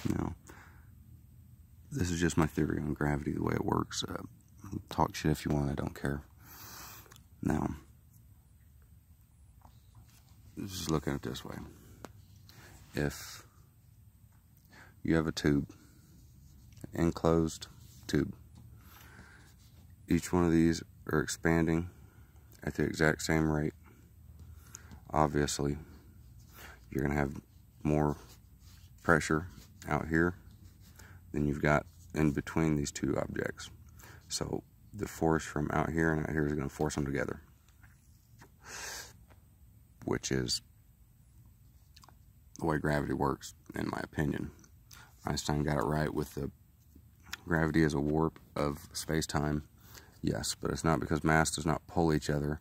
Now, this is just my theory on gravity, the way it works. Talk shit if you want, I don't care. Now, just look at it this way. If you have a tube, an enclosed tube, each one of these are expanding at the exact same rate. Obviously, you're going to have more pressure out here than you've got in between these two objects. So the force from out here and out here is going to force them together, which is the way gravity works, in my opinion. Einstein got it right with the gravity as a warp of space-time. Yes, but it's not because mass does not pull each other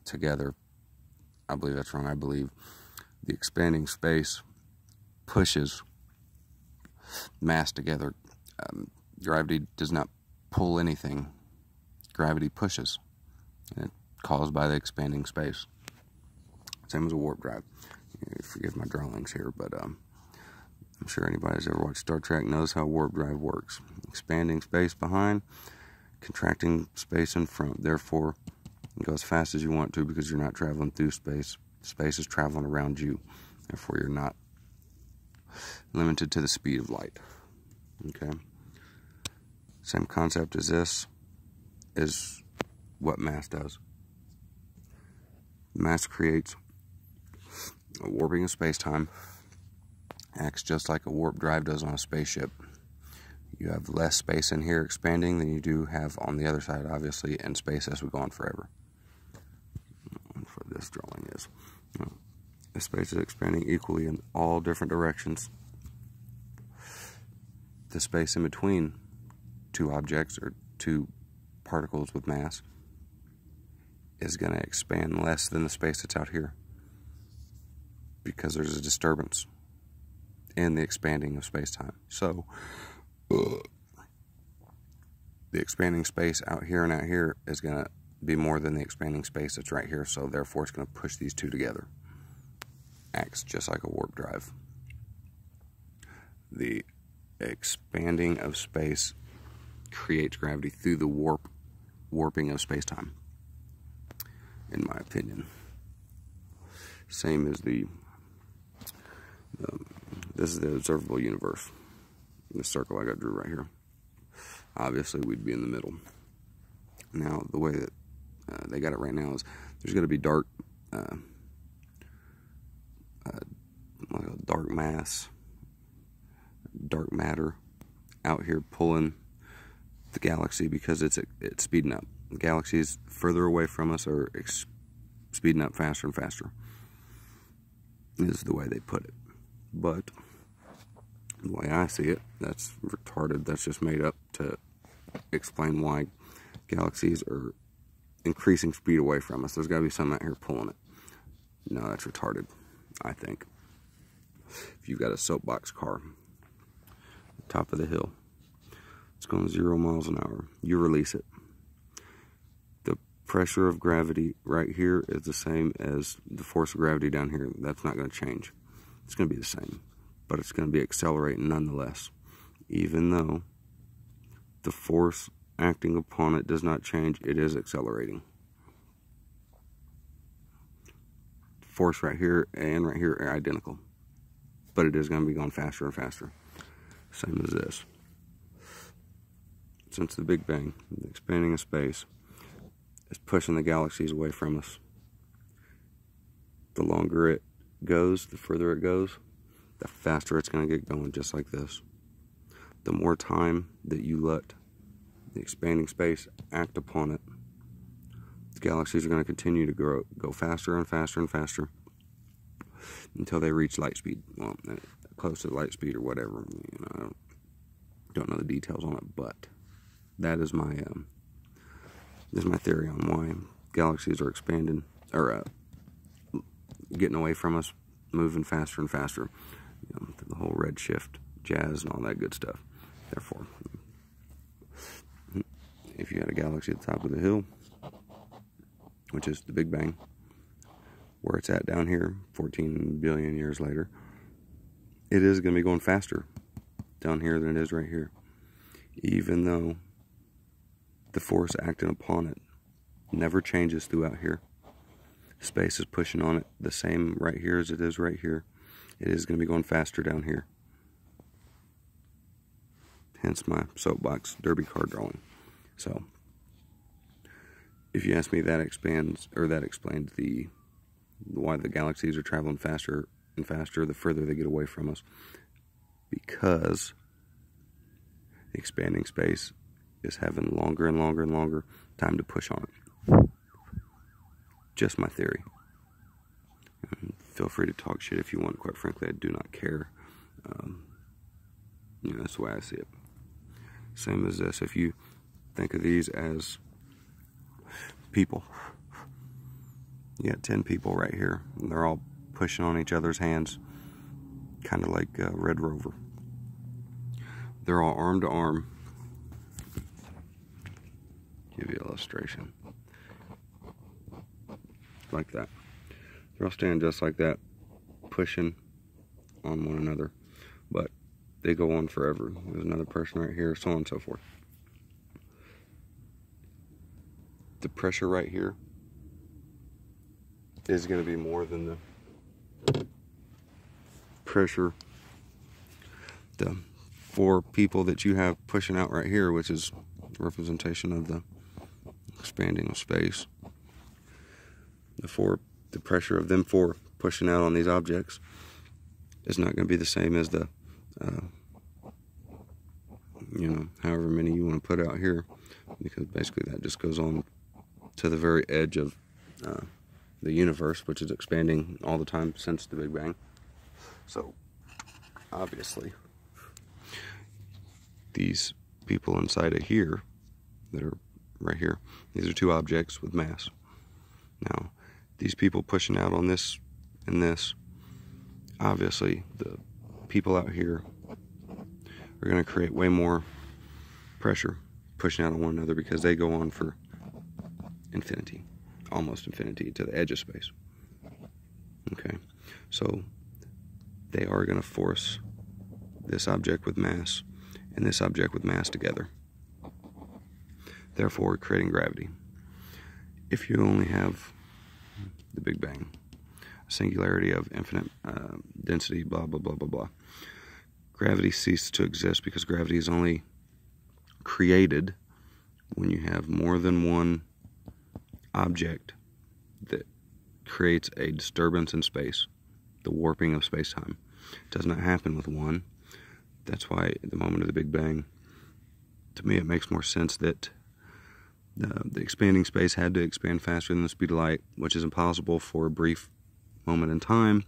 together. I believe that's wrong. I believe the expanding space pushes mass together. Gravity does not pull anything. Gravity pushes. And it's caused by the expanding space. Same as a warp drive. Forgive my drawings here, but I'm sure anybody who's ever watched Star Trek knows how warp drive works. Expanding space behind, contracting space in front. Therefore, you go as fast as you want to because you're not traveling through space. Space is traveling around you. Therefore, you're not limited to the speed of light. Okay? Same concept as this is what mass does. Mass creates a warping of space-time. Acts just like a warp drive does on a spaceship. You have less space in here expanding than you do have on the other side, obviously, in space as we go on forever. That's what this drawing is. The space is expanding equally in all different directions. The space in between two objects or two particles with mass is going to expand less than the space that's out here because there's a disturbance in the expanding of space-time. So, the expanding space out here and out here is going to be more than the expanding space that's right here, so therefore it's going to push these two together. Acts just like a warp drive. The expanding of space creates gravity through the warping of space-time, in my opinion. Same as this is the observable universe. The circle I got drew right here. Obviously, we'd be in the middle. Now, the way that they got it right now is there's going to be dark mass, dark matter out here pulling the galaxy because it's speeding up. The galaxies further away from us are speeding up faster and faster. This is the way they put it. But the way I see it, that's retarded. That's just made up to explain why galaxies are increasing speed away from us. There's got to be something out here pulling it. No, that's retarded, I think. If you've got a soapbox car, top of the hill, it's going 0 miles an hour. You release it. The pressure of gravity right here is the same as the force of gravity down here. That's not going to change. It's going to be the same, but it's going to be accelerating nonetheless, even though the force acting upon it does not change. It is accelerating. Force right here and right here are identical, but it is going to be going faster and faster. Same as this. Since the Big Bang, the expanding of space is pushing the galaxies away from us. The longer it goes, the further it goes, the faster it's going to get going, just like this. The more time that you let the expanding space act upon it, the galaxies are going to continue to go faster and faster and faster until they reach light speed. Well, close to light speed or whatever. You know, I don't know the details on it, but that is my theory on why galaxies are expanding or getting away from us, moving faster and faster. You know, the whole redshift jazz and all that good stuff. Therefore, if you had a galaxy at the top of the hill, which is the Big Bang, where it's at down here 14 billion years later, it is going to be going faster down here than it is right here, even though the force acting upon it never changes throughout here. Space is pushing on it the same right here as it is right here. It is going to be going faster down here. Hence my soapbox derby card drawing. So, if you ask me, that explains why the galaxies are traveling faster and faster the further they get away from us. Because expanding space is having longer and longer and longer time to push on it. Just my theory. And feel free to talk shit if you want. Quite frankly, I do not care. That's the way I see it. Same as this. If you think of these as people, you got 10 people right here, and they're all pushing on each other's hands, kind of like Red Rover. They're all arm to arm. Give you an illustration. Like that. They're all standing just like that, pushing on one another, but they go on forever. There's another person right here, so on and so forth. The pressure right here is going to be more than the pressure, the 4 people that you have pushing out right here, which is a representation of the expanding of space. The pressure of them 4 pushing out on these objects is not going to be the same as the however many you want to put out here, because basically that just goes on to the very edge of the universe, which is expanding all the time since the Big Bang. So obviously these people inside of here that are right here, these are 2 objects with mass. Now these people pushing out on this and this, obviously the people out here are going to create way more pressure pushing out on one another, because they go on for infinity, almost infinity, to the edge of space. Okay, so they are going to force this object with mass and this object with mass together, therefore creating gravity. If you only have the Big Bang, a singularity of infinite density, blah, blah, blah, blah, blah, gravity ceases to exist, because gravity is only created when you have more than one object that creates a disturbance in space, the warping of space-time. It does not happen with one. That's why at the moment of the Big Bang, to me it makes more sense that the expanding space had to expand faster than the speed of light, which is impossible for a brief moment in time.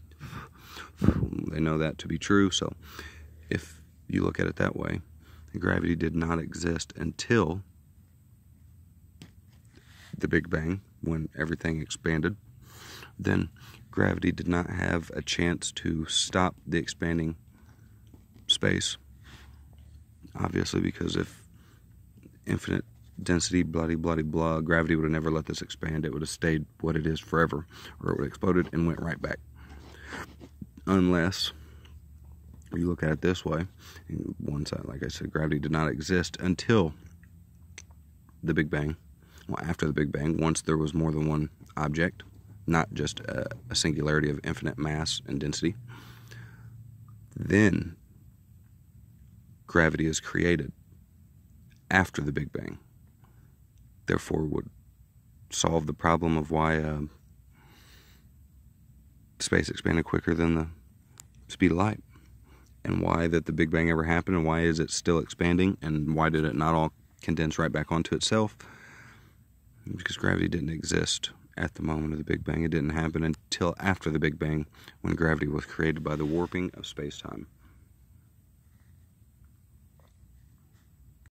They know that to be true, so if you look at it that way, gravity did not exist until the Big Bang, when everything expanded. Then gravity did not have a chance to stop the expanding space, obviously, because if infinite density, bloody, bloody, blah, gravity would have never let this expand. It would have stayed what it is forever, or it would have exploded and went right back. Unless you look at it this way, one side, like I said, gravity did not exist until the Big Bang. Well, after the Big Bang, once there was more than one object, not just a singularity of infinite mass and density, then gravity is created after the Big Bang. Therefore, would solve the problem of why space expanded quicker than the speed of light, and why that the Big Bang ever happened, and why is it still expanding, and why did it not all condense right back onto itself? Because gravity didn't exist at the moment of the Big Bang. It didn't happen until after the Big Bang, when gravity was created by the warping of space-time.